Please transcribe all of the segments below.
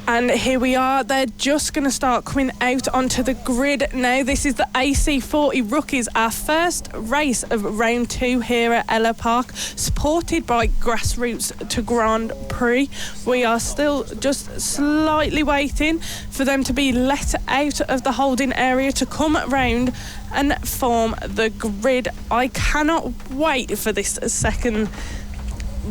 And here we are. They're just going to start coming out onto the grid now. This is the AC40 Rookies, our first race of round 2 here at Ellough Park, supported by Grassroots to Grand Prix. We are still just slightly waiting for them to be let out of the holding area to come round and form the grid. I cannot wait for this second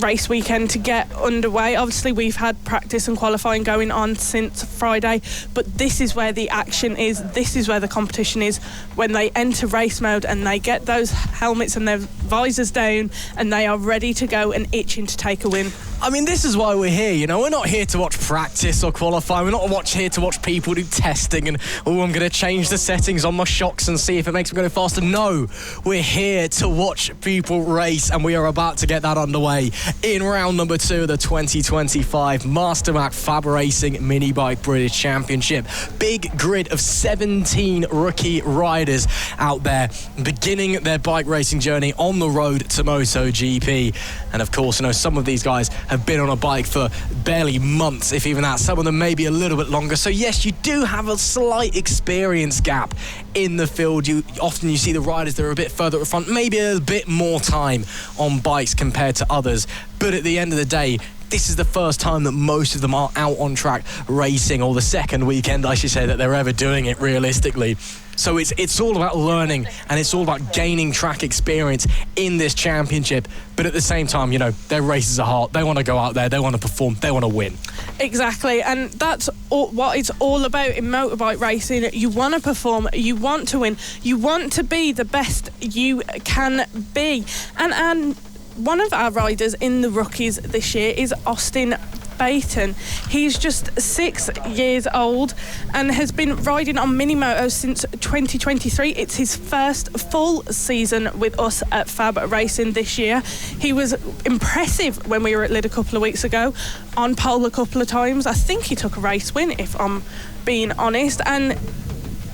race weekend to get underway. Obviously we've had practice and qualifying going on since Friday, but this is where the action is, this is where the competition is, when they enter race mode and they get those helmets and their visors down and they are ready to go and itching to take a win. I mean, this is why we're here, you know. We're not here to watch practice or qualify. We're not here to watch people do testing and, oh, I'm going to change the settings on my shocks and see if it makes me go faster. No, we're here to watch people race, and we are about to get that underway in round number 2 of the 2025 MasterMac FAB-Racing Minibike British Championship. Big grid of 17 rookie riders out there beginning their bike racing journey on the road to MotoGP. And of course, you know, some of these guys have been on a bike for barely months, if even that. Some of them maybe a little bit longer. So yes, you do have a slight experience gap in the field. Often you see the riders that are a bit further at the front, maybe a bit more time on bikes compared to others. But at the end of the day, this is the first time that most of them are out on track racing, or the second weekend, I should say, that they're ever doing it realistically. So it's all about learning, and it's all about gaining track experience in this championship. But at the same time, you know, their races are hard. They want to go out there, they want to perform, they want to win. Exactly, and that's what it's all about in motorbike racing. You want to perform, you want to win, you want to be the best you can be. And one of our riders in the rookies this year is Austin BEIGHTON. He's just 6 years old and has been riding on mini motos since 2023. It's his first full season with us at FAB-Racing this year. He was impressive when we were at Lid a couple of weeks ago, on pole a couple of times. I think he took a race win, if I'm being honest, and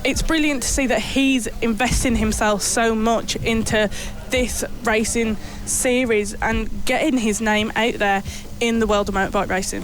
it's brilliant to see that he's investing himself so much into this racing series and getting his name out there in the world of motorbike racing.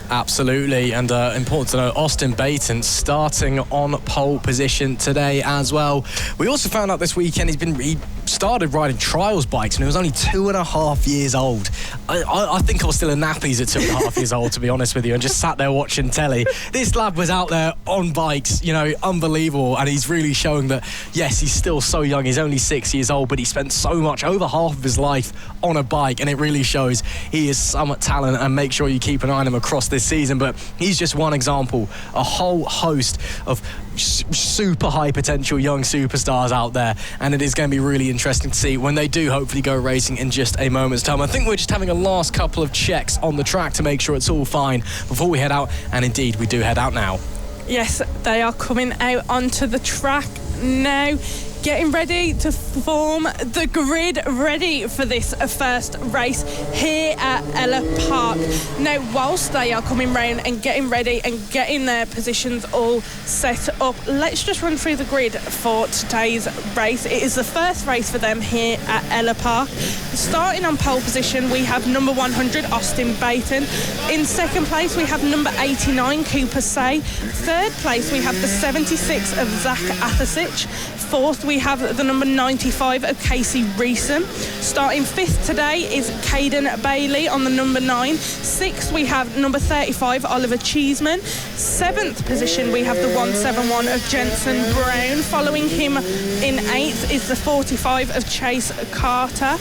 Absolutely, and important to know, Austin BEIGHTON starting on pole position today as well. We also found out this weekend he started riding trials bikes when he was only 2.5 years old. I think I was still in nappies at 2.5 years old, to be honest with you, and just sat there watching telly. This lad was out there on bikes, you know, unbelievable, and he's really showing that, yes, he's still so young. He's only 6 years old, but he spent so much, over half of his life on a bike, and it really shows he is some talent, and make sure you keep an eye on him across this season. But he's just one example, a whole host of super high potential young superstars out there, and it is going to be really interesting to see when they do hopefully go racing in just a moment's time. I think we're just having a last couple of checks on the track to make sure it's all fine before we head out, and indeed we do head out now. Yes, they are coming out onto the track now, getting ready to form the grid, ready for this first race here at Ellough Park. Now, whilst they are coming round and getting ready and getting their positions all set up, let's just run through the grid for today's race. It is the first race for them here at Ellough Park. Starting on pole position, we have number 100, Austin BEIGHTON. In second place, we have number 89, Cooper Say. Third place, we have the 76 of Zack ATHERSYCH. Fourth, we have the number 95 of Kasey REESON. Starting fifth today is Cayden BAILEY on the number 9. Sixth, we have number 35, Oliver CHEESEMAN. Seventh position, we have the 171 of Jenson BROWN. Following him in eighth is the 45 of Chase Carter.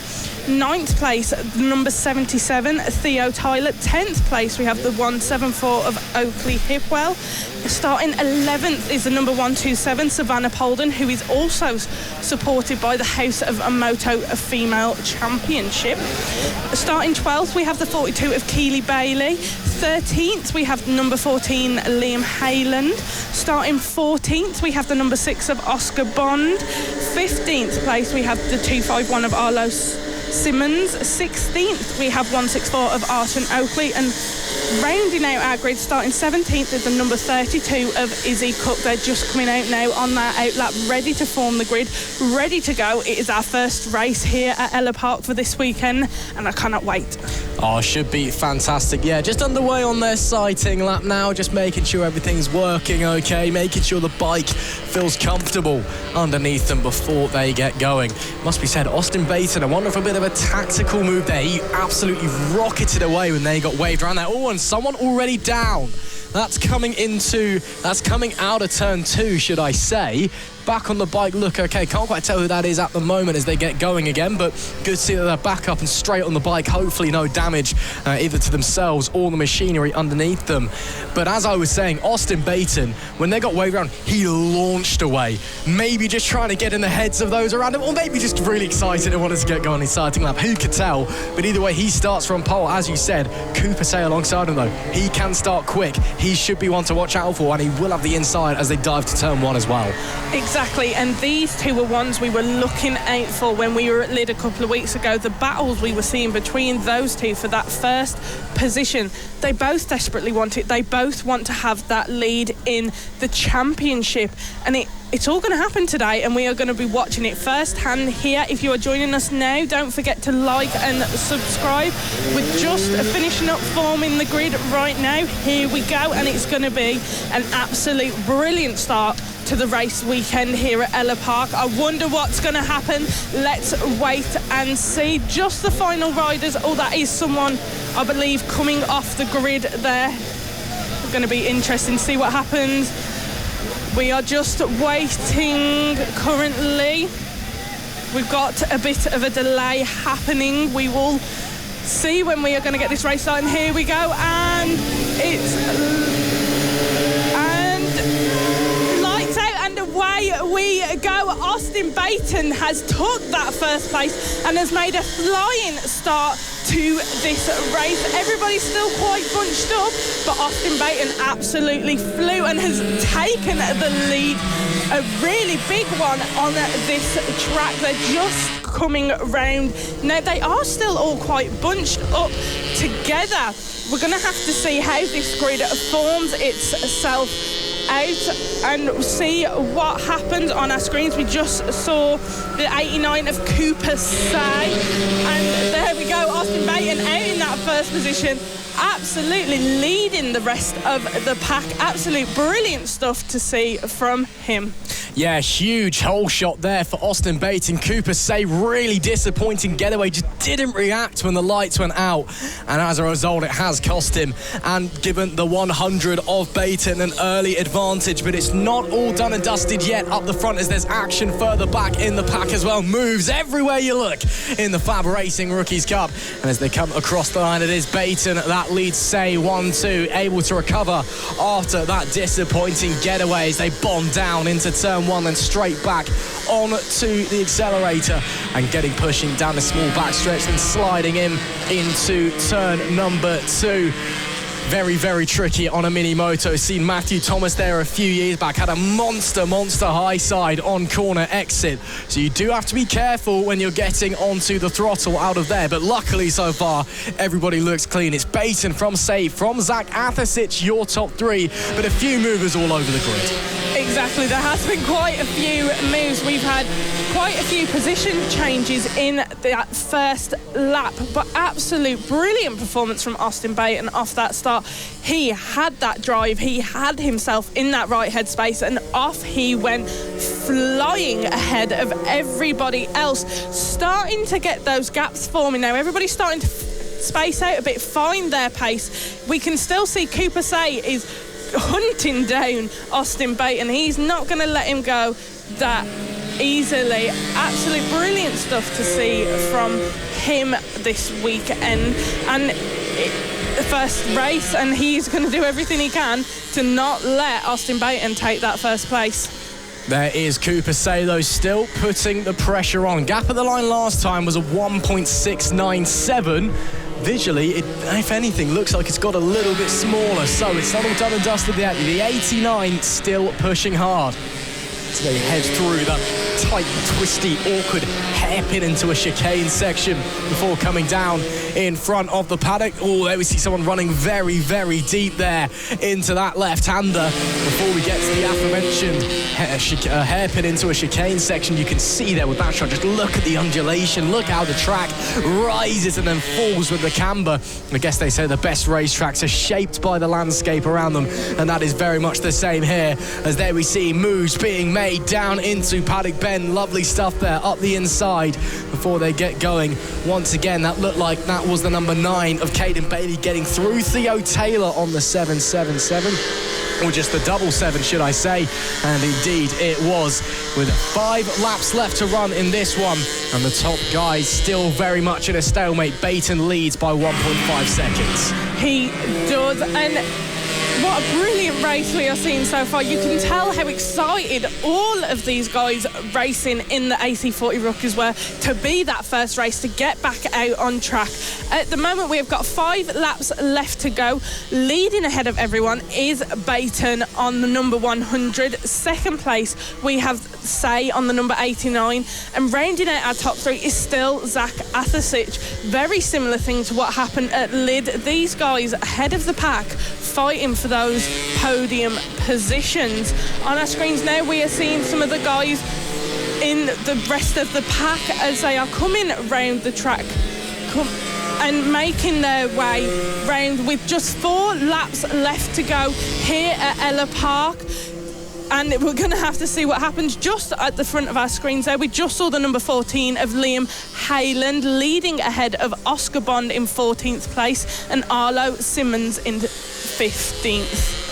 Ninth place, the number 77, Theo TYLER. 10th place, we have the 174 of Oakley HIPWELL. Starting 11th is the number 127, Savannah POLDEN, who is also supported by the House of a Moto Female Championship. Starting 12th, we have the 42 of Keeley BAILEY. 13th, we have number 14, Liam HAYLAND. Starting 14th, we have the number 6 of Oscar Bond. 15th place, we have the 251 of Arlo SYMONDS. 16th, we have 164 of Ayrton OAKLEY, and Rounding out our grid, starting 17th is the number 32 of Izzy Cook. They're just coming out now on their outlap, ready to form the grid, ready to go. It is our first race here at Ellough Park for this weekend, and I cannot wait. Oh, should be fantastic. Yeah, just underway on their sighting lap now, just making sure everything's working okay, making sure the bike feels comfortable underneath them before they get going. Must be said, Austin Baton, I wonder if a bit of a tactical move there. He absolutely rocketed away when they got waved around there. Oh, and someone already down. That's coming out of turn 2, should I say. Back on the bike, look okay. Can't quite tell who that is at the moment as they get going again, but good to see that they're back up and straight on the bike. Hopefully no damage either to themselves or the machinery underneath them. But as I was saying, Austin Baton, when they got waved around, he launched away. Maybe just trying to get in the heads of those around him, or maybe just really excited and wanted to get going in sighting lap. Who could tell? But either way, he starts from pole. As you said, Cooper Say alongside him though. He can start quick. He should be one to watch out for, and he will have the inside as they dive to turn 1 as well. Exactly, and these two were ones we were looking out for when we were at Lid a couple of weeks ago. The battles we were seeing between those two for that first position, they both desperately want it. They both want to have that lead in the championship, and it's all going to happen today, and we are going to be watching it firsthand here. If you are joining us now, don't forget to like and subscribe. We're just finishing up forming the grid right now. Here we go, and it's going to be an absolute brilliant start to the race weekend here at Ellough Park. I wonder what's going to happen. Let's wait and see. Just the final riders. Oh, that is someone, I believe, coming off the grid there. It's going to be interesting to see what happens. We are just waiting currently. We've got a bit of a delay happening. We will see when we are going to get this race started. Here we go, and lights out and away we go. Austin Baton has took that first place and has made a flying start to this race. Everybody's still quite bunched up, but Austin Baton absolutely flew and has taken the lead. A really big one on this track. They're just coming round. Now, they are still all quite bunched up together. We're going to have to see how this grid forms itself out and see what happens on our screens. We just saw the 89 of Cooper Say, and there we go, Austin Baton out in that first position, absolutely leading the rest of the pack. Absolute brilliant stuff to see from him. Yeah, huge hole shot there for Austin Baton. Cooper Say, really disappointing getaway, just didn't react when the lights went out, and as a result it has cost him and given the 100 of Baton an early advantage. But it's not all done and dusted yet up the front, as there's action further back in the pack as well. Moves everywhere you look in the FAB-Racing Rookies Cup, and as they come across the line, it is Baton that leads Say 1-2, able to recover after that disappointing getaway as they bomb down into turn 1 and straight back onto the accelerator and pushing down the small backstretch and sliding into turn number 2. Very, very tricky on a mini moto. Seen Matthew Thomas there a few years back, had a monster high side on corner exit. So you do have to be careful when you're getting onto the throttle out of there. But luckily so far, everybody looks clean. It's Baton from Say, from Zack, ATHERSYCH, your top 3, but a few movers all over the grid. Exactly, there has been quite a few moves. We've had quite a few position changes in that first lap, but absolute brilliant performance from Austin Baton off that start. He had that drive, he had himself in that right headspace, and off he went, flying ahead of everybody else, starting to get those gaps forming now. Everybody's starting to space out a bit, find their pace. We can still see Cooper Say is hunting down Austin Baton. He's not going to let him go that easily. Absolute brilliant stuff to see from him this weekend, and the first race, and he's going to do everything he can to not let Austin Baton take that first place. There is Cooper Say, though, still putting the pressure on. Gap at the line last time was a 1.697. Visually, it, if anything, looks like it's got a little bit smaller, so it's not all done and dusted yet. The 89 still pushing hard. So they head through that tight, twisty, awkward hairpin into a chicane section before coming down in front of the paddock. Oh, there we see someone running very, very deep there into that left-hander before we get to the aforementioned hairpin into a chicane section. You can see there with that shot, just look at the undulation, look how the track rises and then falls with the camber. I guess they say the best racetracks are shaped by the landscape around them, and that is very much the same here, as there we see moves being made down into Paddock Bend. Lovely stuff there up the inside before they get going. Once again, that looked like that was the number 9 of Cayden BAILEY getting through Theo TYLER on the 777. Or just the 777, should I say. And indeed it was, with 5 laps left to run in this one. And the top guys still very much in a stalemate. BEIGHTON leads by 1.5 seconds. He does, and what a brilliant race we are seeing so far. You can tell how excited all of these guys racing in the AC40 Rookies were to be that first race, to get back out on track. At the moment, we have got 5 laps left to go. Leading ahead of everyone is BEIGHTON on the number 100. Second place, we have Say on the number 89. And rounding out our top 3 is still Zack, ATHERSYCH. Very similar thing to what happened at Lid. These guys ahead of the pack, fighting for those podium positions. On our screens now, we are seeing some of the guys in the rest of the pack as they are coming round the track and making their way round with just 4 laps left to go here at Ellough Park. And we're going to have to see what happens. Just at the front of our screens there, we just saw the number 14 of Liam HAYLAND leading ahead of Oscar Bond in 14th place and Arlo SYMONDS in 15th.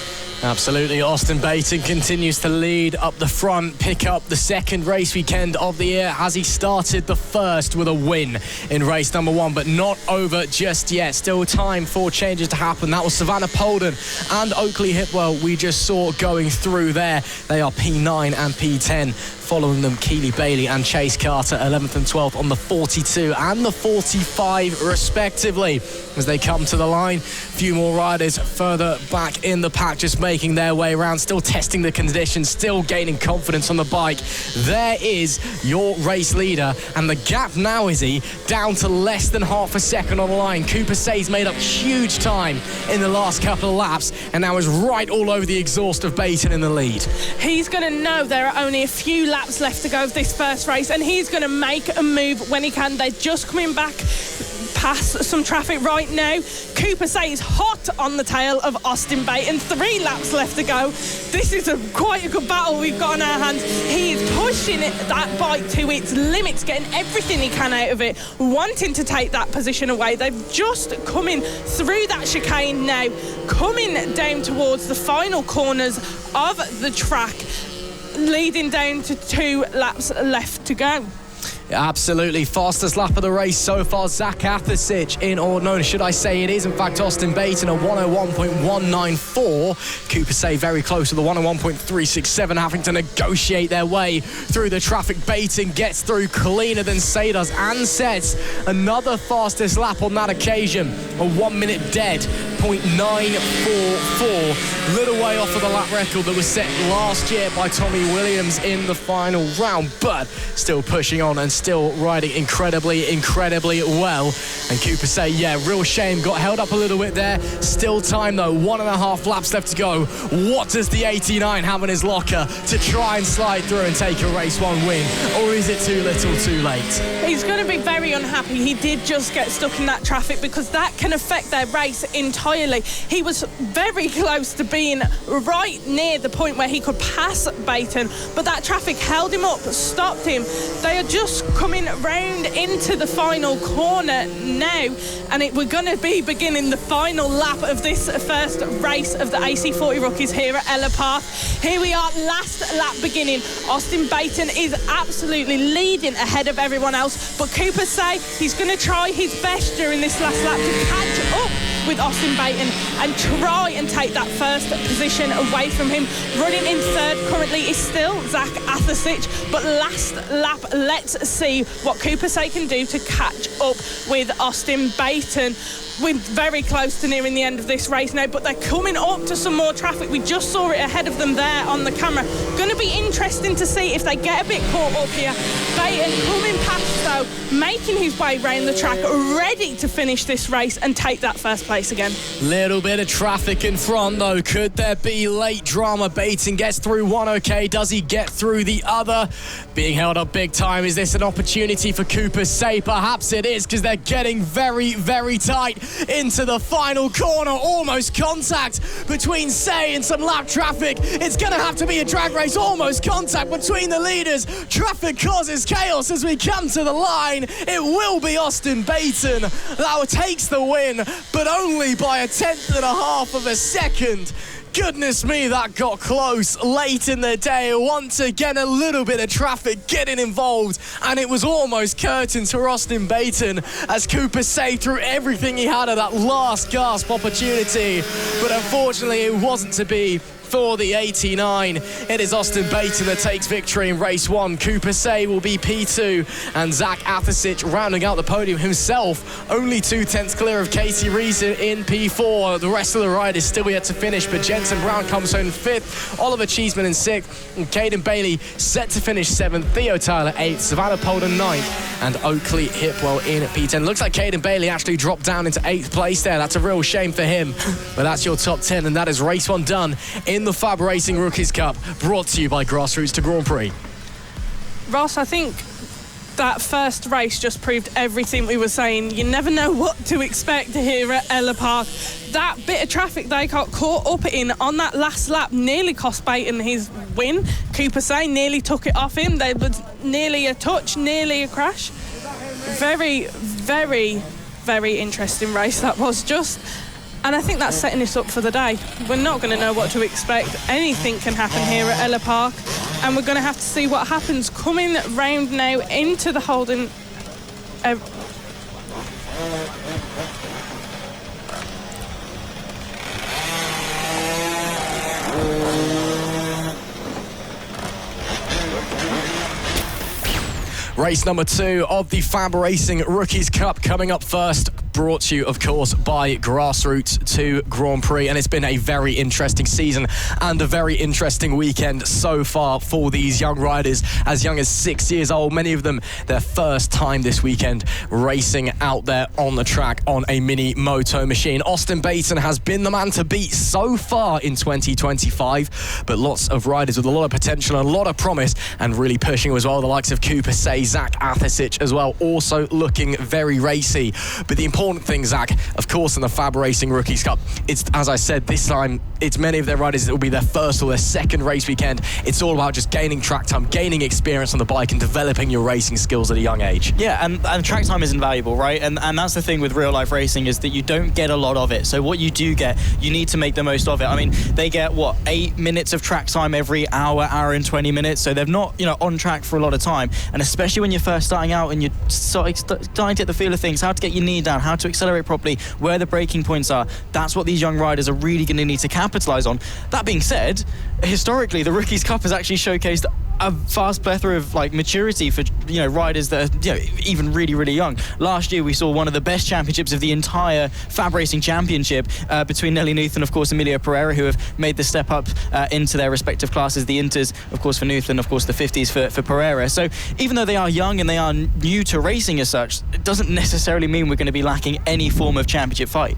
Absolutely. Austin BEIGHTON continues to lead up the front, pick up the second race weekend of the year as he started the first with a win in race number 1, but not over just yet. Still time for changes to happen. That was Savannah POLDEN and Oakley HIPWELL we just saw going through there. They are P9 and P10. Following them, Keeley BAILEY and Chase Carter, 11th and 12th on the 42 and the 45 respectively. As they come to the line, a few more riders further back in the pack just making their way around, still testing the conditions, still gaining confidence on the bike. There is your race leader, and the gap now, Izzy, down to less than half a second on the line. Cooper Say's made up huge time in the last couple of laps and now is right all over the exhaust of BEIGHTON in the lead. He's going to know there are only a few laps left to go of this first race, and he's going to make a move when he can. They're just coming back past some traffic right now. Cooper Say is hot on the tail of Austin BEIGHTON. 3 laps left to go. This is quite a good battle we've got on our hands. He is pushing that bike to its limits, getting everything he can out of it, wanting to take that position away. They've just coming through that chicane now, coming down towards the final corners of the track, leading down to 2 laps left to go. Absolutely. Fastest lap of the race so far, Zack ATHERSYCH in, or no, should I say it is in fact Austin BEIGHTON, a 101.194. Cooper Say very close to the 101.367, having to negotiate their way through the traffic. BEIGHTON gets through cleaner than Say does and sets another fastest lap on that occasion, a 1 minute dead, 0.944. Little way off of the lap record that was set last year by Tommy Williams in the final round, but still pushing on and still riding incredibly well. And Cooper Say, yeah, real shame, got held up a little bit there. Still time though, 1.5 laps left to go. What does the 89 have in his locker to try and slide through and take a race 1 win? Or is it too little too late? He's going to be very unhappy. He did just get stuck in that traffic, because that can affect their race entirely. He was very close to being right near the point where he could pass BEIGHTON, but that traffic held him up, stopped him. They are just coming round into the final corner now, and we're going to be beginning the final lap of this first race of the AC40 Rookies here at Ellough Park. Here we are, last lap beginning. Austin BEIGHTON is absolutely leading ahead of everyone else, but Cooper Say he's going to try his best during this last lap to catch up with Austin BEIGHTON and try and take that first position away from him. Running in third currently is still Zack ATHERSYCH, but last lap, let's see what Cooper Say can do to catch up with Austin BEIGHTON. we're very close to nearing the end of this race now, but they're coming up to some more traffic. We just saw it ahead of them there on the camera. Going to be interesting to see if they get a bit caught up here. BEIGHTON coming past though, making his way round the track, ready to finish this race and take that first place again. Little bit of traffic in front though. Could there be late drama? BEIGHTON gets through one okay. Does he get through the other? Being held up big time. Is this an opportunity for Cooper Say? Perhaps it is, because they're getting very, very tight into the final corner. Almost contact between Say and some lap traffic. It's going to have to be a drag race. Almost contact between the leaders. Traffic causes chaos as we come to the line. It will be Austin BEIGHTON that takes the win, but only by a 1/10 of a second. Goodness me, that got close late in the day. Once again, a little bit of traffic getting involved, and it was almost curtains for Austin BEIGHTON as Cooper saved through everything he had at that last gasp opportunity. But unfortunately, it wasn't to be for the 89. It is Austin BEIGHTON that takes victory in race 1. Cooper Say will be P2, and Zack ATHERSYCH rounding out the podium himself, only 2/10 clear of Kasey REESON in P4. The rest of the riders still yet to finish, but Jenson BROWN comes home 5th, Oliver CHEESEMAN in 6th, and Cayden BAILEY set to finish 7th, Theo TYLER 8th, Savannah POLDEN 9th, and Oakley HIPWELL in P10. Looks like Cayden BAILEY actually dropped down into 8th place there. That's a real shame for him, but that's your top 10, and that is race 1 done in the FAB-Racing Rookies Cup, brought to you by Grassroots to Grand Prix. Ross, I think that first race just proved everything we were saying. You never know what to expect here at Ellough Park. That bit of traffic they got caught up in on that last lap nearly cost BEIGHTON his win. Cooper Say nearly took it off him. There was nearly a touch, nearly a crash. Very, very, very interesting race that was just. And I think that's setting us up for the day. We're not going to know what to expect. Anything can happen here at Ellough Park, and we're going to have to see what happens coming round now into the Holden. Race number 2 of the FAB-Racing Rookies Cup coming up first. Brought to you, of course, by Grassroots to Grand Prix. And it's been a very interesting season and a very interesting weekend so far for these young riders, as young as 6 years old. Many of them, their first time this weekend racing out there on the track on a mini moto machine. Austin BEIGHTON has been the man to beat so far in 2025, but lots of riders with a lot of potential and a lot of promise, and really pushing as well. The likes of Cooper Say, Zack ATHERSYCH as well, also looking very racy. But the important thing, Zack, of course, in the FAB-Racing Rookies Cup, it's, as I said, this time it's many of their riders that will be their first or their second race weekend. It's all about just gaining track time, gaining experience on the bike, and developing your racing skills at a young age. Yeah, and track time is invaluable, right? And that's the thing with real life racing, is that you don't get a lot of it. So what you do get, you need to make the most of it. I mean, they get, what, 8 minutes of track time every hour and 20 minutes. So they're not, on track for a lot of time. And especially when you're first starting out and you're starting to get the feel of things, how to get your knee down, how to accelerate properly, where the braking points are. That's what these young riders are really going to need to capitalise on. That being said, historically, the Rookies Cup has actually showcased a vast plethora of maturity for riders that are even really, really young. Last year we saw one of the best championships of the entire FAB-Racing Championship between Nelly Nuth and of course Emilio Pereira, who have made the step up into their respective classes. The Inters of course for Nuth, and of course the 50s for Pereira. So even though they are young and they are new to racing as such, it doesn't necessarily mean we're going to be lacking any form of championship fight.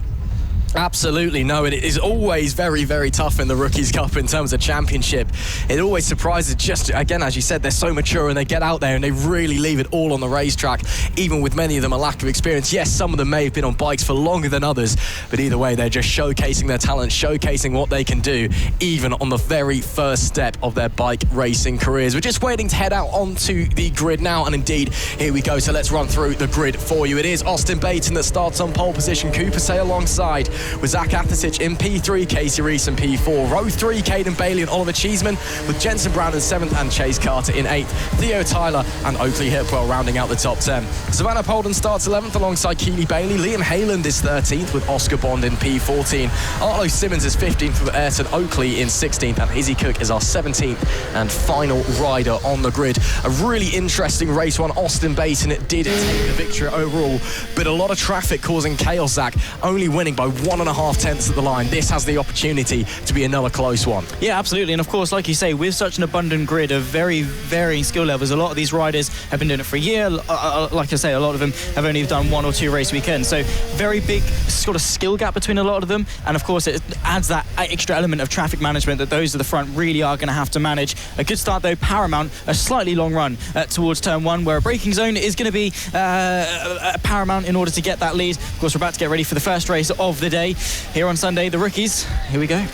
Absolutely no, it is always very, very tough in the Rookies Cup in terms of championship. It always surprises, just again, as you said, they're so mature and they get out there and they really leave it all on the racetrack, even with many of them a lack of experience. Yes, some of them may have been on bikes for longer than others, but either way, they're just showcasing their talent, showcasing what they can do, even on the very first step of their bike racing careers. We're just waiting to head out onto the grid now, and indeed, here we go. So let's run through the grid for you. It is Austin BEIGHTON that starts on pole position, Cooper Say alongside with Zack ATHERSYCH in P3, Kasey REESON P4. Row 3, Cayden BAILEY and Oliver CHEESEMAN, with Jenson BROWN in 7th and Chase Carter in 8th. Theo TYLER and Oakley HIPWELL rounding out the top 10. Savannah POLDEN starts 11th alongside Keeley BAILEY. Liam HAYLAND is 13th with Oscar Bond in P14. Arlo SYMONDS is 15th with Ayrton OAKLEY in 16th, and Izzy COOK is our 17th and final rider on the grid. A really interesting race one. Austin BAILEY, it did take the victory overall, but a lot of traffic causing chaos. Zack only winning by 1.5 tenths at the line. This has the opportunity to be another close one. Yeah, absolutely. And of course, like you say, with such an abundant grid of very varying skill levels, a lot of these riders have been doing it for a year. Like I say, a lot of them have only done 1 or 2 race weekends. So very big sort of skill gap between a lot of them. And of course, it adds that extra element of traffic management that those at the front really are going to have to manage. A good start though, paramount, a slightly long run towards turn 1, where a braking zone is going to be paramount in order to get that lead. Of course, we're about to get ready for the first race of the day here on Sunday, the Rookies. Here we go.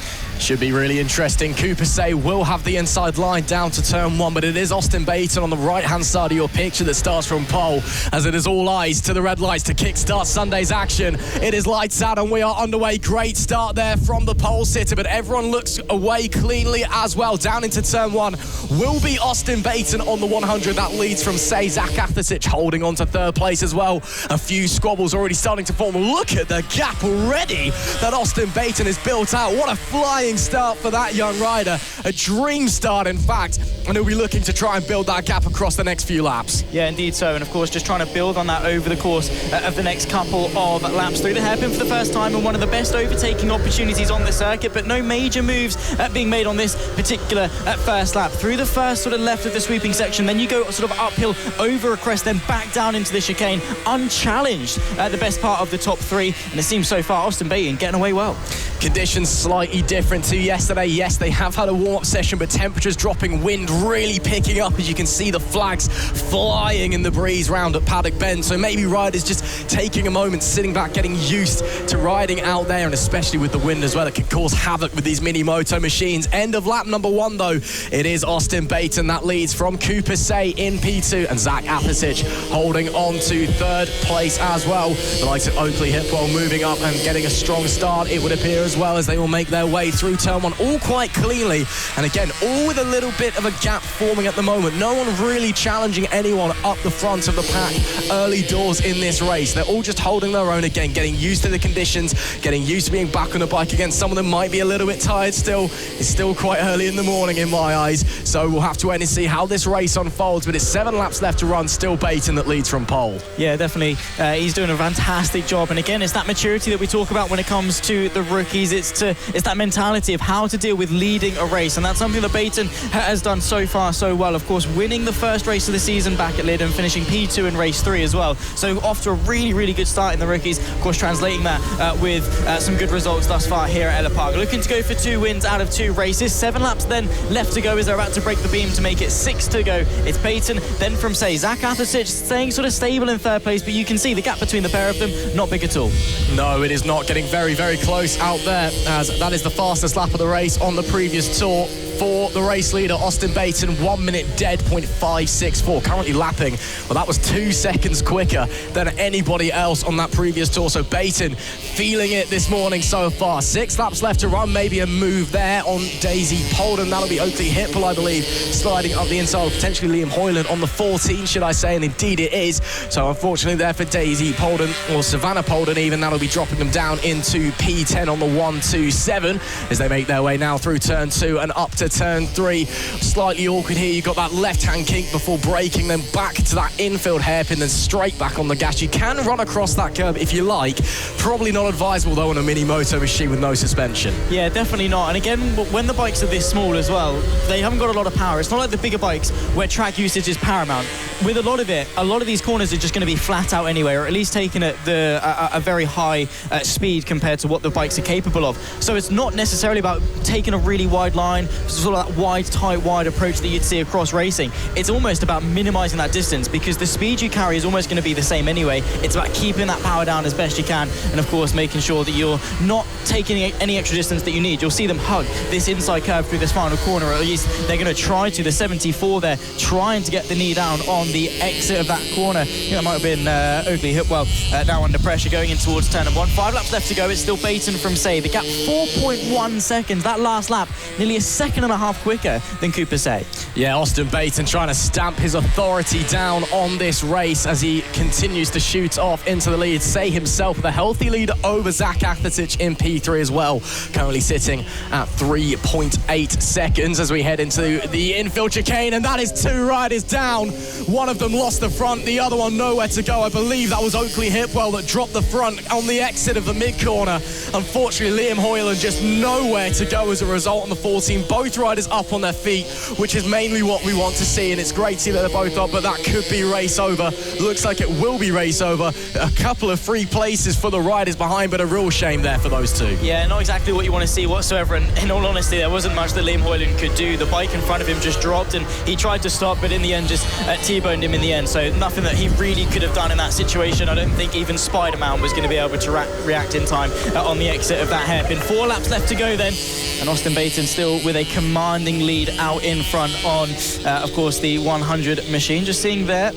Should be really interesting. Cooper Say will have the inside line down to turn 1, but it is Austin BAILEY on the right-hand side of your picture that starts from pole, as it is all eyes to the red lights to kickstart Sunday's action. It is lights out and we are underway. Great start there from the pole sitter, but everyone looks away cleanly as well. Down into turn 1 will be Austin BAILEY on the 100. That leads from Say. Zack ATHERSYCH holding on to 3rd place as well. A few squabbles already starting to form. Look at the gap already that Austin BAILEY has built out. What a flying start for that young rider. A dream start, in fact, and he'll be looking to try and build that gap across the next few laps. Yeah, indeed so, and of course just trying to build on that over the course of the next couple of laps through the hairpin for the first time, and one of the best overtaking opportunities on the circuit, but no major moves being made on this particular first lap. Through the first sort of left of the sweeping section, then you go sort of uphill over a crest, then back down into the chicane, unchallenged at the best part of the top 3, and it seems so far Austin BAILEY getting away well. Conditions slightly different to yesterday. Yes, they have had a warm-up session, but temperatures dropping, wind really picking up, as you can see the flags flying in the breeze round at Paddock Bend. So maybe riders just taking a moment, sitting back, getting used to riding out there, and especially with the wind as well, it can cause havoc with these mini moto machines. End of lap number 1 though, it is Austin BAILEY that leads from Cooper Say in P2, and Zack ATHERSYCH holding on to 3rd place as well. The likes of Oakley HIPWELL moving up and getting a strong start, it would appear, as well, as they will make their way through turn 1 all quite cleanly, and again all with a little bit of a gap forming at the moment. No one really challenging anyone up the front of the pack early doors in this race. They're all just holding their own again, getting used to the conditions, getting used to being back on the bike again. Some of them might be a little bit tired still. It's still quite early in the morning in my eyes, so we'll have to wait and see how this race unfolds, but it's 7 laps left to run. Still BAILEY that leads from pole. Yeah, definitely. He's doing a fantastic job, and again, it's that maturity that we talk about when it comes to the rookies. It's that mentality of how to deal with leading a race, and that's something that BEIGHTON has done so far so well. Of course, winning the first race of the season back at Lyddon, finishing P2 in race 3 as well. So off to a really good start in the rookies. Of course, translating that with some good results thus far here at Ellough Park. Looking to go for 2 wins out of 2 races. 7 laps then left to go as they're about to break the beam to make it 6 to go. It's BEIGHTON, then from Say. Zack ATHERSYCH staying sort of stable in 3rd place, but you can see the gap between the pair of them not big at all. No, it is not. Getting very close out there, as that is the fastest lap of the race on the previous tour for the race leader, Austin BEIGHTON. 1 minute dead, 0.564. Currently lapping, well, that was 2 seconds quicker than anybody else on that previous tour. So BEIGHTON feeling it this morning so far. 6 laps left to run. Maybe a move there on Daisy Polden. That'll be Oakley HIPWELL, I believe, sliding up the inside. Potentially Liam Hoyland on the 14, should I say, and indeed it is. So unfortunately there for Daisy Polden, or Savannah POLDEN even, that'll be dropping them down into P10 on the 127 as they make their way now through turn 2 and up to turn 3. Slightly awkward here. You've got that left-hand kink before braking, then back to that infield hairpin, then straight back on the gas. You can run across that curb if you like. Probably not advisable though on a mini moto machine with no suspension. Yeah, definitely not. And again, when the bikes are this small as well, they haven't got a lot of power. It's not like the bigger bikes where track usage is paramount. With a lot of it, a lot of these corners are just going to be flat out anyway, or at least taken at a very high speed compared to what the bikes are capable capable of. So it's not necessarily about taking a really wide line, sort of that wide, tight, wide approach that you'd see across racing. It's almost about minimizing that distance, because the speed you carry is almost going to be the same anyway. It's about keeping that power down as best you can, and of course making sure that you're not taking any extra distance that you need. You'll see them hug this inside curve through this final corner, or at least they're going to try to. The 74 there, trying to get the knee down on the exit of that corner. I think that might have been Oakley HIPWELL now under pressure going in towards turn number 1. 5 laps left to go. It's still BEIGHTON from Say. The gap 4.1 seconds. That last lap nearly a second and a half quicker than Cooper Say. Yeah, Austin BEIGHTON trying to stamp his authority down on this race as he continues to shoot off into the lead. Say himself the healthy lead over Zack in P3 as well, currently sitting at 3.8 seconds as we head into the infield chicane, and that is 2 riders down. One of them lost the front, the other one nowhere to go. I believe that was Oakley HIPWELL that dropped the front on the exit of the mid-corner. Unfortunately, Liam Hoyland just nowhere to go as a result on the 14. Both riders up on their feet, which is mainly what we want to see, and it's great to see that they're both up, but that could be race over. Looks like it will be race over. A couple of free places for the riders behind, but a real shame there for those two. Yeah, not exactly what you want to see whatsoever, and in all honesty, there wasn't much that Liam Hoyland could do. The bike in front of him just dropped, and he tried to stop, but in the end just T-boned him in the end, so nothing that he really could have done in that situation. I don't think even Spider-Man was going to be able to react in time on the exit of that hairpin. 4 laps left to go then, and Austin BEIGHTON still with a commanding lead out in front on, of course, the 100 machine. Just seeing there,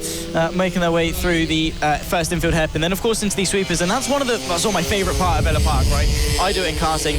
making their way through the first infield hairpin, then of course into these sweepers, and that's all my favourite part of Ellough Park, right? I do it in karting.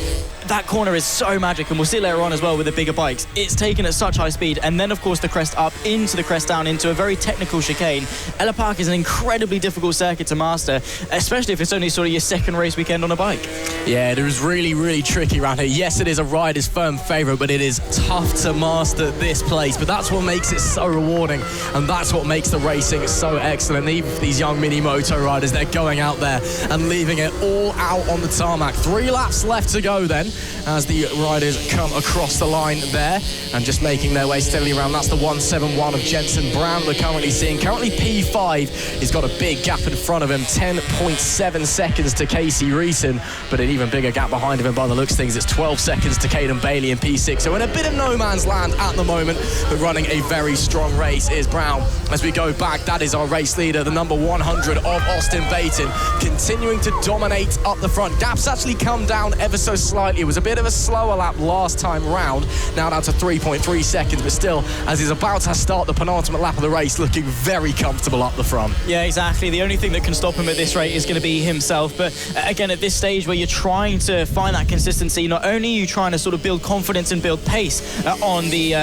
That corner is so magic, and we'll see later on as well with the bigger bikes. It's taken at such high speed, and then of course the crest up into the crest down into a very technical chicane. Ellough Park is an incredibly difficult circuit to master, especially if it's only sort of your second race weekend on a bike. Yeah, it is really, really tricky around here. Yes, it is a rider's firm favourite, but it is tough to master this place. But that's what makes it so rewarding, and that's what makes the racing so excellent. Even for these young mini moto riders, they're going out there and leaving it all out on the tarmac. 3 laps left to go then, as the riders come across the line there and just making their way steadily around. That's the 171 of Jenson BROWN we're currently seeing. Currently P5. He's got a big gap in front of him, 10.7 seconds to Kasey REESON, but an even bigger gap behind him, and by the looks of things, it's 12 seconds to Cayden BAILEY in P6. So in a bit of no man's land at the moment, but running a very strong race is Brown. As we go back, that is our race leader, the number 100 of Austin BEIGHTON, continuing to dominate up the front. Gaps actually come down ever so slightly. It was a bit of a slower lap last time round, now down to 3.3 seconds, but still, as he's about to start the penultimate lap of the race, looking very comfortable up the front. Yeah, exactly. The only thing that can stop him at this rate is going to be himself. But again, at this stage where you're trying to find that consistency, not only are you trying to sort of build confidence and build pace on the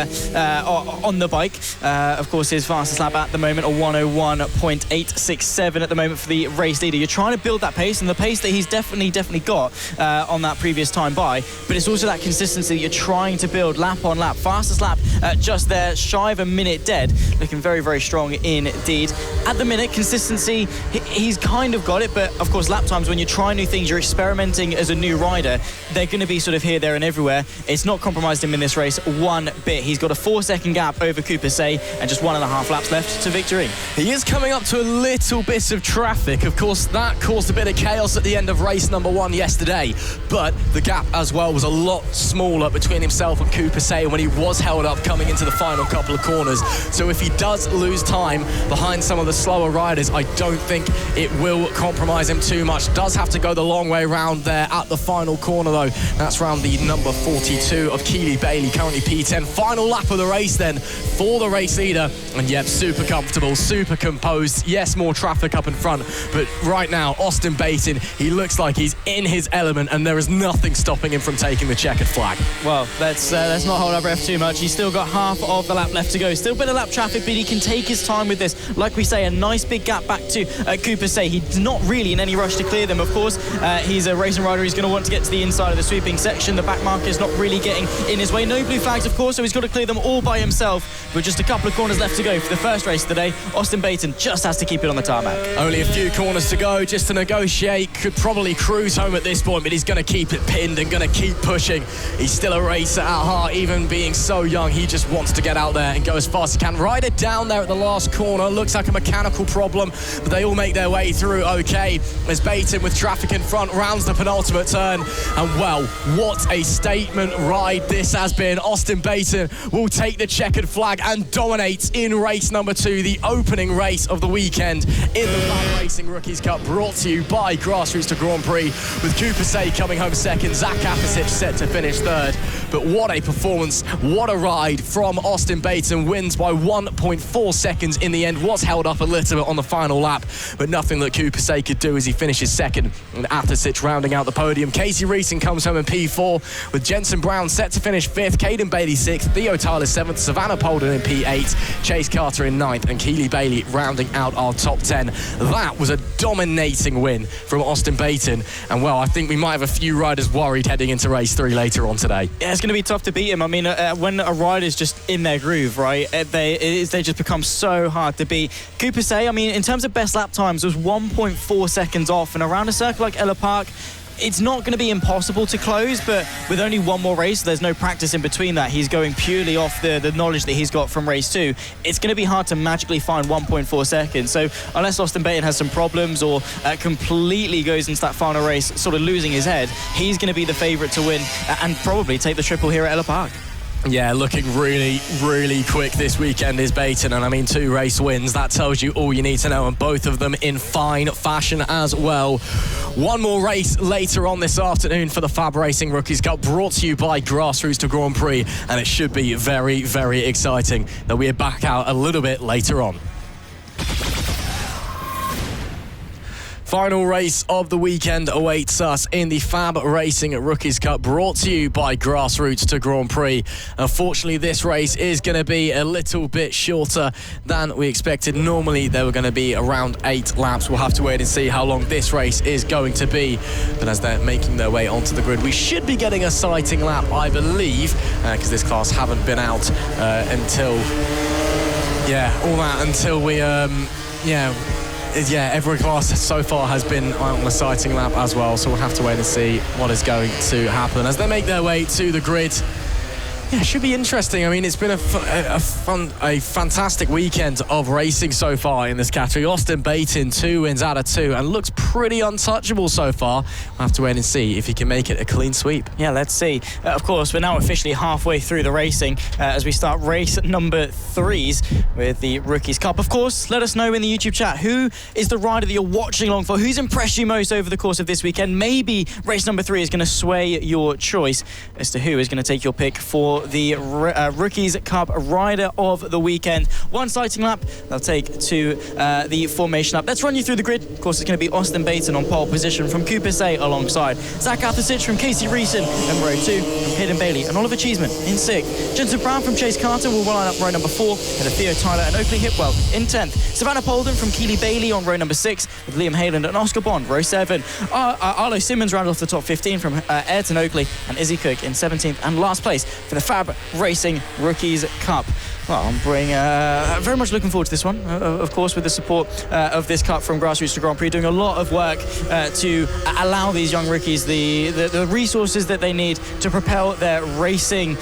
bike. Of course, his fastest lap at the moment, a 101.867 at the moment for the race leader. You're trying to build that pace, and the pace that he's definitely got on that previous time by. But it's also that consistency that you're trying to build lap on lap. Fastest lap just there, shy of a minute dead. Looking very, very strong indeed. At the minute, consistency, he's kind of got it, but of course lap times, when you try new things, you're experimenting as a new rider, they're going to be sort of here, there and everywhere. It's not compromised him in this race one bit. He's got a 4-second gap over Cooper Say and just 1.5 laps left to victory. He is coming up to a little bit of traffic. Of course, that caused a bit of chaos at the end of race number 1 yesterday, but the gap as well was a lot smaller between himself and Cooper Say when he was held up coming into the final couple of corners. So if he does lose time behind some of the slower riders, I don't think it will compromise him too much. Does have to go the long way round there at the final corner though. That's round the number 42 of Keeley BAILEY, currently P10. Final lap of the race then for the race leader, and yep, super comfortable, super composed. Yes, more traffic up in front, but right now Austin BEIGHTON, he looks like he's in his element, and there is nothing stopping him from taking the checkered flag. Well, let's not hold our breath too much. He's still got half of the lap left to go. Still a bit of lap traffic, but he can take his time with this. Like we say, a nice big gap back to Cooper Say. He's not really in any rush to clear them, of course. He's a racing rider. He's going to want to get to the inside of the sweeping section. The back marker is not really getting in his way. No blue flags, of course, so he's got to clear them all by himself. With just a couple of corners left to go for the first race of the day, Austin BEIGHTON just has to keep it on the tarmac. Only a few corners to go just to negotiate. Could probably cruise home at this point, but he's going to keep it pinned and going to keep keep pushing. He's still a racer at heart, even being so young. He just wants to get out there and go as fast as he can. Ryder down there at the last corner. Looks like a mechanical problem, but they all make their way through okay. As BEIGHTON with traffic in front rounds the penultimate turn. And well, what a statement ride this has been. Austin BEIGHTON will take the checkered flag and dominates in race number 2, the opening race of the weekend in the FAB-Racing Rookies Cup, brought to you by Grassroots to Grand Prix, with Kasey coming home second, Zack set to finish third. But what a performance, what a ride from Austin BEIGHTON. Wins by 1.4 seconds in the end. Was held up a little bit on the final lap, but nothing that Kasey could do as he finishes second, and ATHERSYCH rounding out the podium. Kasey REESON comes home in P4, with Jenson BROWN set to finish 5th, Cayden BAILEY 6th, Theo TYLER 7th, Savannah POLDEN in P8, Chase Carter in 9th, and Keeley BAILEY rounding out our top 10. That was a dominating win from Austin BEIGHTON, and well, I think we might have a few riders worried heading into race 3 later on today. Yeah, it's going to be tough to beat him. I mean, when a rider's just in their groove, right, they just become so hard to beat. Kasey, I mean, in terms of best lap times, was 1.4 seconds off, and around a circle like Ellough Park, it's not going to be impossible to close, but with only one more race, there's no practice in between that. He's going purely off the knowledge that he's got from race 2. It's going to be hard to magically find 1.4 seconds. So unless Austin BEIGHTON has some problems or completely goes into that final race sort of losing his head, he's going to be the favourite to win and probably take the triple here at Ellough Park. Yeah, looking really, really quick this weekend is BEIGHTON, and I mean 2 race wins. That tells you all you need to know, and both of them in fine fashion as well. One more race later on this afternoon for the FAB-Racing Rookies Cup, brought to you by Grassroots to Grand Prix, and it should be very, very exciting. They'll be back out a little bit later on. Final race of the weekend awaits us in the FAB-Racing Rookies Cup, brought to you by Grassroots to Grand Prix. Unfortunately, this race is going to be a little bit shorter than we expected. Normally, they were going to be around 8 laps. We'll have to wait and see how long this race is going to be. But as they're making their way onto the grid, we should be getting a sighting lap, I believe, because this class haven't been out until we, every class so far has been on the sighting lap as well, so we'll have to wait and see what is going to happen as they make their way to the grid. Yeah, it should be interesting. I mean, it's been a fantastic weekend of racing so far in this category. Austin BEIGHTON 2 wins out of 2 and looks pretty untouchable so far. We'll have to wait and see if he can make it a clean sweep. Yeah, let's see. Of course, we're now officially halfway through the racing as we start race number 3s with the Rookies Cup. Of course, let us know in the YouTube chat, who is the rider that you're watching along for? Who's impressed you most over the course of this weekend? Maybe race number 3 is going to sway your choice as to who is going to take your pick for the Rookies Cup rider of the weekend. One sighting lap, they'll take to the formation lap. Let's run you through the grid. Of course, it's going to be Austin BEIGHTON on pole position from Kasey alongside Zack from Kasey REESON in row 2, from Cayden BAILEY and Oliver CHEESEMAN in 6th. Jenson BROWN from Chase Carter will line up row number 4, and Theo TYLER and Oakley HIPWELL in 10th. Savannah POLDEN from Keeley BAILEY on row number 6, with Liam HAYLAND and Oscar Bond row 7. Arlo SYMONDS rounded off the top 15 from Ayrton OAKLEY and Izzy COOK in 17th, and last place for the FAB-Racing Rookies Cup. Well, I'm very much looking forward to this one, of course, with the support of this cup from Grassroots to Grand Prix, doing a lot of work to allow these young rookies the resources that they need to propel their racing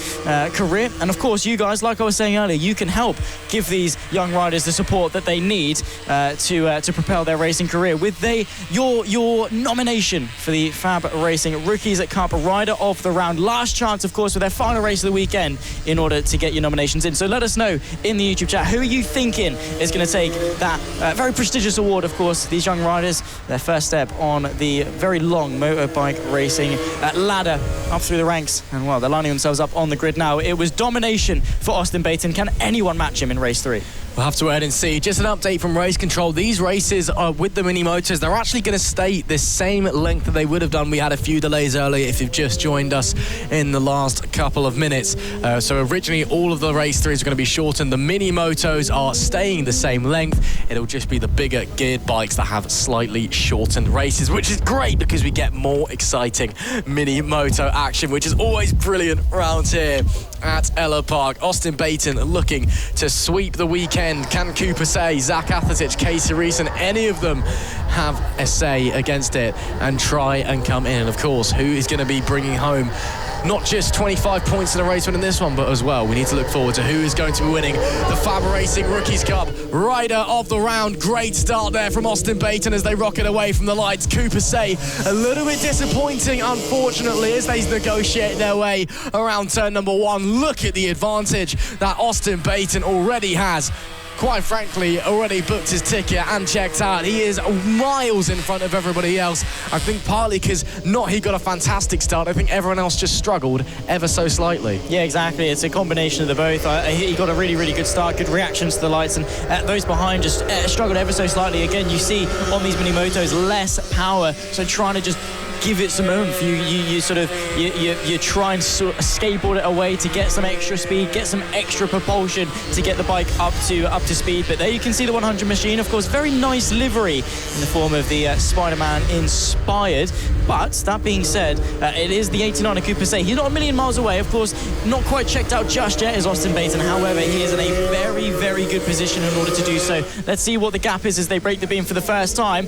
career. And of course, you guys, like I was saying earlier, you can help give these young riders the support that they need to propel their racing career with your nomination for the FAB-Racing Rookies Cup Rider of the Round. Last chance, of course, for their final race of the weekend in order to get your nominations in. So let us know in the YouTube chat, who are you thinking is going to take that very prestigious award. Of course, these young riders, their first step on the very long motorbike racing ladder up through the ranks, and well, they're lining themselves up on the grid now. It was domination for Austin BEIGHTON. Can anyone match him in race 3? We'll have to wait and see. Just an update from Race Control. These races are with the mini motors. They're actually going to stay the same length that they would have done. We had a few delays earlier if you've just joined us in the last couple of minutes. So originally all of the race 3s are going to be shortened. The mini motos are staying the same length. It'll just be the bigger geared bikes that have slightly shortened races, which is great because we get more exciting mini moto action, which is always brilliant around here. at Ellough Park. Austin Baton looking to sweep the weekend. Can Cooper say, Zack ATHERSYCH, Kasey REESON, any of them have a say against it and try and come in? And of course, who is going to be bringing home not just 25 points in a race win in this one, but as well, we need to look forward to who is going to be winning the FAB-Racing Rookies Cup. Rider of the round. Great start there from Austin Baton as they rocket away from the lights. Cooper say a little bit disappointing, unfortunately, as they negotiate their way around turn number 1. Look at the advantage that Austin Baton already has. Quite frankly, already booked his ticket and checked out. He is miles in front of everybody else. I think partly because he got a fantastic start. I think everyone else just struggled ever so slightly. Yeah, exactly. It's a combination of the both. He got a really, really good start, good reactions to the lights, and those behind just struggled ever so slightly. Again, you see on these mini motos less power, so trying to just give it some oomph. You try and sort of skateboard it away to get some extra speed, get some extra propulsion to get the bike up to speed. But there you can see the 100 machine, of course, very nice livery in the form of the Spider-Man inspired. But that being said, it is the 89 of Cooper say. He's not a million miles away, of course, not quite checked out just yet as Austin Baton. However, he is in a very, very good position in order to do so. Let's see what the gap is as they break the beam for the first time.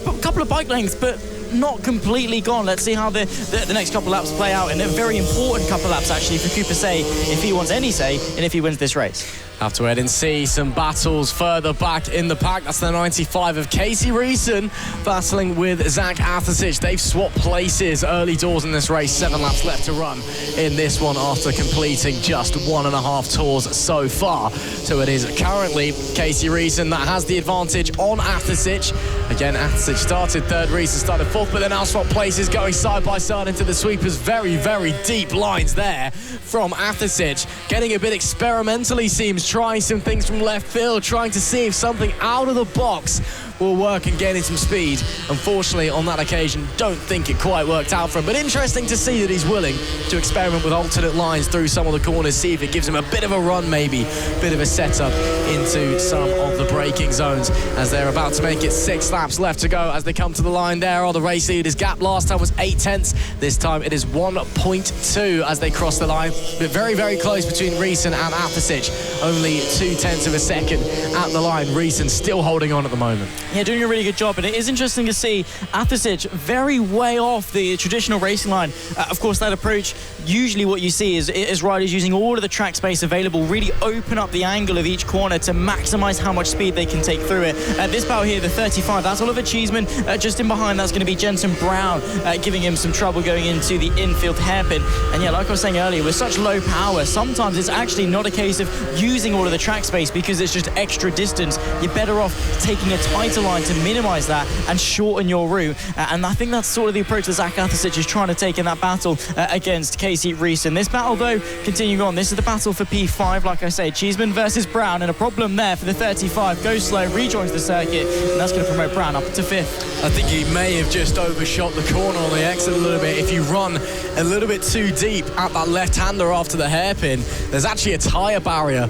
A couple of bike lengths, but not completely gone. Let's see how the next couple laps play out, and a very important couple laps actually for Cooper say, if he wants any say and if he wins this race. Have to head and see some battles further back in the pack. That's the 95 of Kasey REESON battling with Zack ATHERSYCH. They've swapped places early doors in this race. 7 laps left to run in this one after completing just 1.5 tours so far. So it is currently Kasey REESON that has the advantage on ATHERSYCH. Again, ATHERSYCH started third, REESON started fourth, but then now swap places, going side by side into the sweepers. Very, very deep lines there from ATHERSYCH. Getting a bit experimentally, seems, trying some things from left field, trying to see if something out of the box will work and gaining some speed. Unfortunately, on that occasion, don't think it quite worked out for him, but interesting to see that he's willing to experiment with alternate lines through some of the corners, see if it gives him a bit of a run, maybe a bit of a setup into some of the braking zones as they're about to make it 6 laps left to go as they come to the line. There are the race leaders. Gap last time was 8 tenths. This time it is 1.2 as they cross the line, but very, very close between REESON and ATHERSYCH. Only 2 tenths of a second at the line. REESON still holding on at the moment. Yeah, doing a really good job, and it is interesting to see ATHERSYCH very way off the traditional racing line. Of course, that approach, usually what you see is riders using all of the track space available, really open up the angle of each corner to maximise how much speed they can take through it. This battle here, the 35, that's Oliver CHEESEMAN. Just in behind, that's going to be Jenson BROWN, giving him some trouble going into the infield hairpin. And yeah, like I was saying earlier, with such low power, sometimes it's actually not a case of using all of the track space because it's just extra distance. You're better off taking a tighter line to minimise that and shorten your route. And I think that's sort of the approach that Zack ATHERSYCH is trying to take in that battle against Kasey REESON. This battle, though, continuing on. This is the battle for P5, like I say. CHEESEMAN versus BROWN, and a problem there for the 35. Goes slow, rejoins the circuit, and that's going to promote BROWN up to 5th. I think he may have just overshot the corner on the exit a little bit. If you run a little bit too deep at that left-hander after the hairpin, there's actually a tyre barrier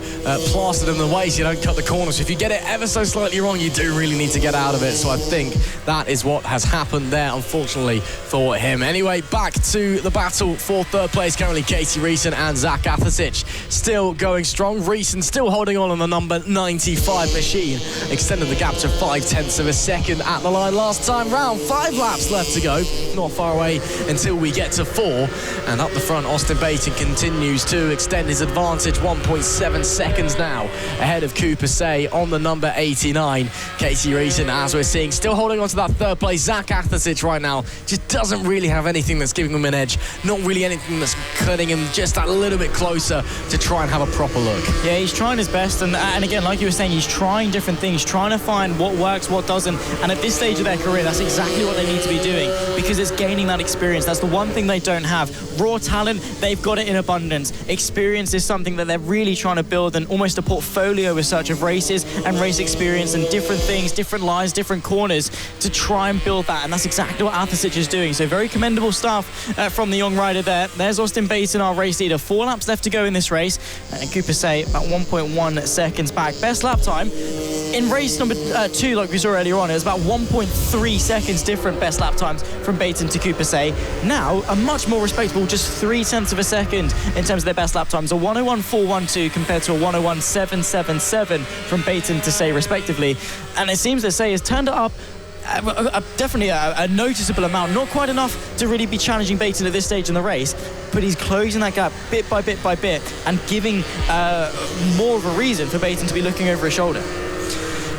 plastered in the way so you don't cut the corner. So if you get it ever so slightly wrong, you do really need to get out of it. So I think that is what has happened there, unfortunately, for him. Anyway, back to the battle for third place. Currently Kasey REESON and Zack ATHERSYCH still going strong. REESON still holding on the number 95 machine. Extended the gap to 5 tenths of a second at the line last time round. 5 laps left to go. Not far away until we get to 4. And up the front, Austin Baton continues to extend his advantage. 1.7 seconds now ahead of Cooper say on the number 89. Kasey REESON, as we're seeing, still holding on to that third place. Zack ATHERSYCH right now just doesn't really have anything that's giving him an edge. Not really anything that's cutting him just a little bit closer to try and have a proper look. Yeah, he's trying his best, and again, like you were saying, he's trying different things, trying to find what works, what doesn't, and at this stage of their career, that's exactly what they need to be doing, because it's gaining that experience. That's the one thing they don't have. Raw talent, they've got it in abundance. Experience is something that they're really trying to build, and almost a portfolio as such of races and race experience and different things, different lines, different corners to try and build that, and that's exactly what ATHERSYCH is doing. So very commendable stuff from the young rider there. There's Austin Baton, our race leader. 4 laps left to go in this race, and Cooper say about 1.1 seconds back. Best lap time in race number 2, like we saw earlier on, it was about 1.3 seconds different best lap times from BEIGHTON to Kasey. Now, a much more respectable, just 0.3 of a second in terms of their best lap times. A 101.412 compared to a 101.777 from BEIGHTON to Kasey, respectively. And it seems that Kasey has turned it up definitely a noticeable amount. Not quite enough to really be challenging BEIGHTON at this stage in the race, but he's closing that gap bit by bit by bit and giving more of a reason for BEIGHTON to be looking over his shoulder.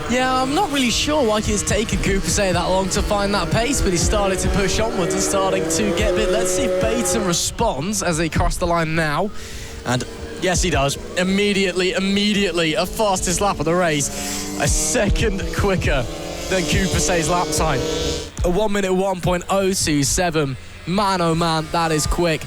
Yeah, I'm not really sure why it's taken Kasey that long to find that pace, but he started to push onwards and starting to get a bit. Let's see if BEIGHTON responds as they cross the line now. And yes, he does. Immediately, a fastest lap of the race. A second quicker than Kasey's lap time. A 1 minute 1.027. Man, oh man, that is quick.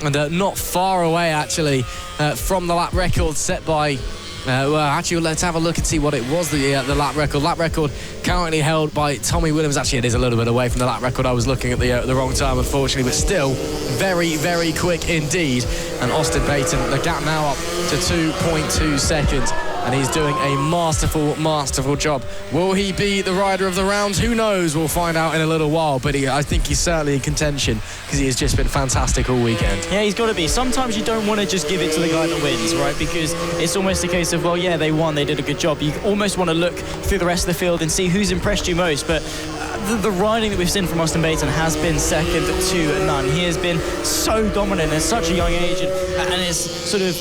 And not far away, actually, from the lap record set by... well, actually, let's have a look and see what it was, the lap record. Lap record currently held by Tommy Williams. Actually, it is a little bit away from the lap record. I was looking at the wrong time, unfortunately, but still very, very quick indeed. And Austin BEIGHTON, the gap now up to 2.2 seconds. And he's doing a masterful job. Will he be the rider of the round? Who knows? We'll find out in a little while. But I think he's certainly in contention because he has just been fantastic all weekend. Yeah, he's got to be. Sometimes you don't want to just give it to the guy that wins, right? Because it's almost a case of, well, yeah, they won, they did a good job. You almost want to look through the rest of the field and see who's impressed you most. But the riding that we've seen from Austin BEIGHTON has been second to none. He has been so dominant at such a young age, and it's sort of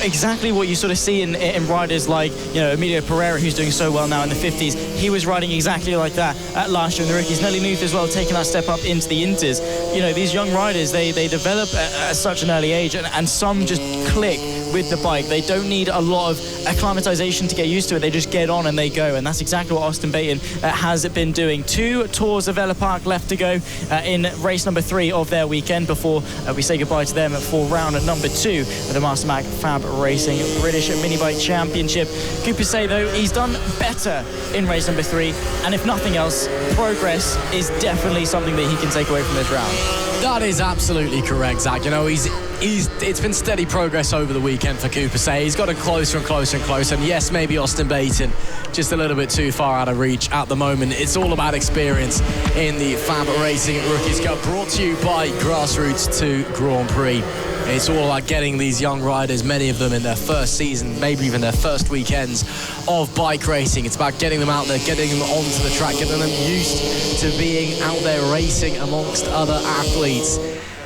exactly what you sort of see in riders like, you know, Emilio Pereira, who's doing so well now in the 50s. He was riding exactly like that at last year in the rookies. Nelly Nuth as well, taking that step up into the Inters. You know, these young riders, they develop at such an early age, and some just click with the bike. They don't need a lot of acclimatization to get used to it. They just get on and they go, and that's exactly what Austin BEIGHTON has been doing. 2 tours of Ellough Park left to go in race number 3 of their weekend before we say goodbye to them for round number 2 of the MasterMac FAB-Racing British Minibike Championship. Kasey, though, he's done better in race number 3, and if nothing else, progress is definitely something that he can take away from this round. That is absolutely correct, Zach. You know, it's been steady progress over the weekend for Kasey. He's gotten closer and closer and closer. And yes, maybe Austin BEIGHTON just a little bit too far out of reach at the moment. It's all about experience in the FAB-Racing Rookies Cup, brought to you by Grassroots to Grand Prix. It's all about getting these young riders, many of them in their first season, maybe even their first weekends of bike racing. It's about getting them out there, getting them onto the track, getting them used to being out there racing amongst other athletes.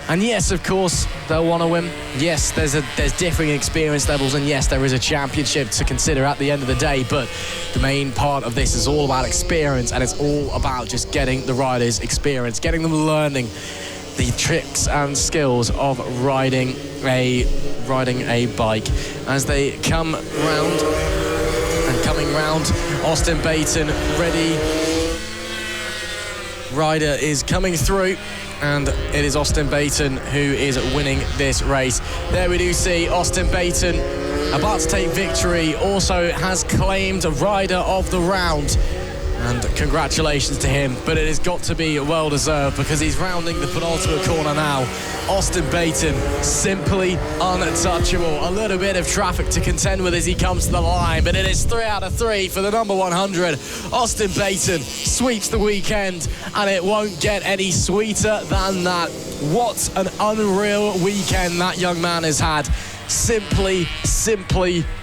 And yes, of course, they'll want to win. Yes, there's differing experience levels, and yes, there is a championship to consider at the end of the day, but the main part of this is all about experience, and it's all about just getting the riders experience, getting them learning the tricks and skills of riding a bike. As they come round and coming round, Austin BEIGHTON ready. Rider is coming through, and it is Austin BEIGHTON who is winning this race. There we do see Austin BEIGHTON about to take victory, also has claimed rider of the round. And congratulations to him, but it has got to be well-deserved because he's rounding the penultimate corner now. Austin BEIGHTON, simply untouchable. A little bit of traffic to contend with as he comes to the line, but it is 3 out of 3 for the number 100. Austin BEIGHTON sweeps the weekend, and it won't get any sweeter than that. What an unreal weekend that young man has had. Simply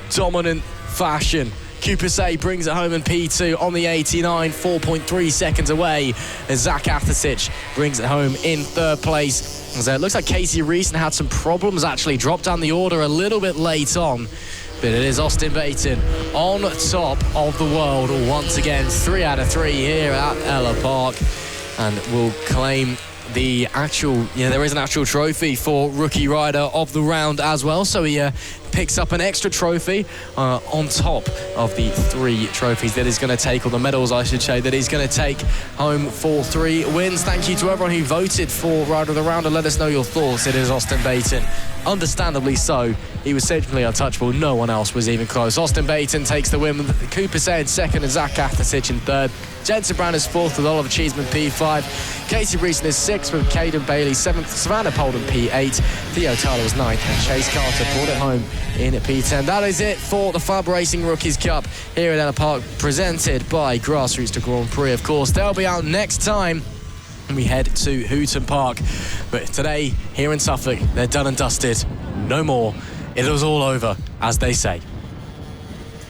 dominant fashion. Kasey brings it home in P2 on the 89, 4.3 seconds away, as Zack brings it home in 3rd place. As it looks like Kasey REESON had some problems, actually dropped down the order a little bit late on, but it is Austin BEIGHTON on top of the world once again. 3 out of 3 here at Ellough Park, and will claim the actual, there is an actual trophy for Rookie Rider of the Round as well, so he picks up an extra trophy on top of the 3 trophies that he's going to take, or the medals I should say, that he's going to take home for 3 wins. Thank you to everyone who voted for Rider of the Round, and let us know your thoughts. It is Austin BEIGHTON, understandably so. He was simply untouchable, no one else was even close. Austin BEIGHTON takes the win with Kasey in 2nd and Zack in 3rd. Jenson BROWN is 4th with Oliver CHEESEMAN P5. Kasey REESON is 6th with Cayden BAILEY 7th. Savannah POLDEN P8. Theo TYLER was 9th, and Chase Carter brought it home in P10. That is it for the FAB-Racing Rookies Cup here at Ellough Park, presented by Grassroots to Grand Prix. Of course, they'll be out next time and we head to Hooton Park. But today, here in Suffolk, they're done and dusted. No more. It was all over, as they say.